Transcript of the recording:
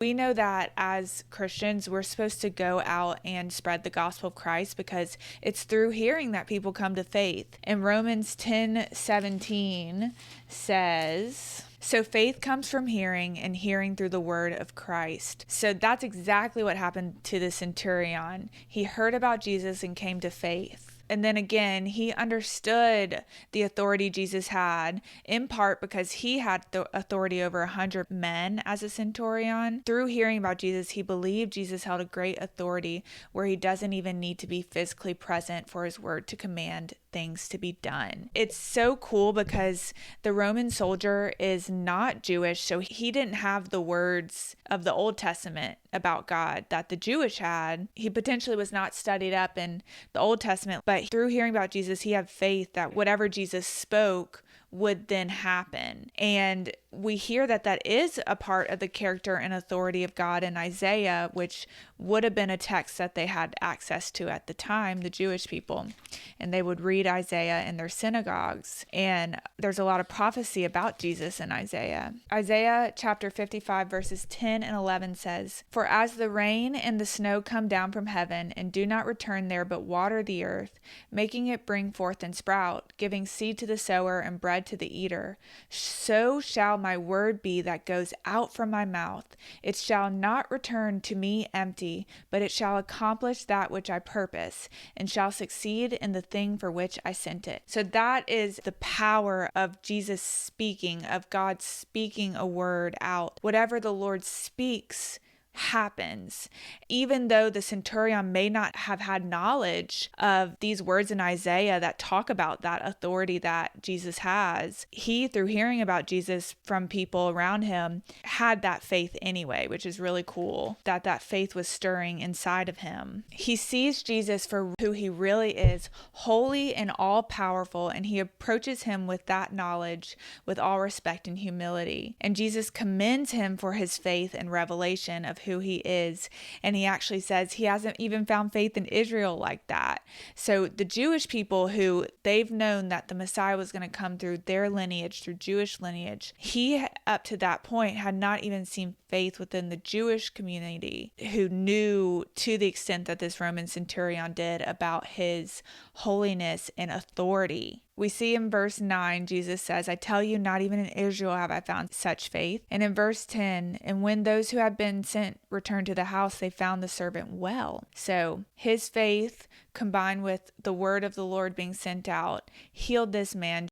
We know that as Christians, we're supposed to go out and spread the gospel of Christ because it's through hearing that people come to faith. And Romans 10:17 says, so faith comes from hearing, and hearing through the word of Christ. So that's exactly what happened to the centurion. He heard about Jesus and came to faith. And then again, he understood the authority Jesus had, in part because he had the authority over 100 men as a centurion. Through hearing about Jesus, he believed Jesus held a great authority where he doesn't even need to be physically present for his word to command things to be done. It's so cool because the Roman soldier is not Jewish, so he didn't have the words of the Old Testament about God that the Jewish had. He potentially was not studied up in the Old Testament, but through hearing about Jesus, he had faith that whatever Jesus spoke would then happen. And we hear that that is a part of the character and authority of God in Isaiah, which would have been a text that they had access to at the time, the Jewish people. And they would read Isaiah in their synagogues. And there's a lot of prophecy about Jesus in Isaiah. Isaiah chapter 55 verses 10 and 11 says, for as the rain and the snow come down from heaven and do not return there but water the earth, making it bring forth and sprout, giving seed to the sower and bread to the eater, so shall my word be that goes out from my mouth. It shall not return to me empty, but it shall accomplish that which I purpose, and shall succeed in the thing for which I sent it. So that is the power of Jesus speaking, of God speaking a word out. Whatever the Lord speaks happens. Even though the centurion may not have had knowledge of these words in Isaiah that talk about that authority that Jesus has, he, through hearing about Jesus from people around him, had that faith anyway, which is really cool that that faith was stirring inside of him. He sees Jesus for who he really is, holy and all-powerful, and he approaches him with that knowledge with all respect and humility. And Jesus commends him for his faith and revelation of who he is. And he actually says he hasn't even found faith in Israel like that. So the Jewish people, who they've known that the Messiah was going to come through their lineage, through Jewish lineage, he up to that point had not even seen faith within the Jewish community, who knew to the extent that this Roman centurion did about his holiness and authority. We see in verse 9, Jesus says, I tell you, not even in Israel have I found such faith. And in verse 10, and when those who had been sent returned to the house, they found the servant well. So his faith, combined with the word of the Lord being sent out, healed this man.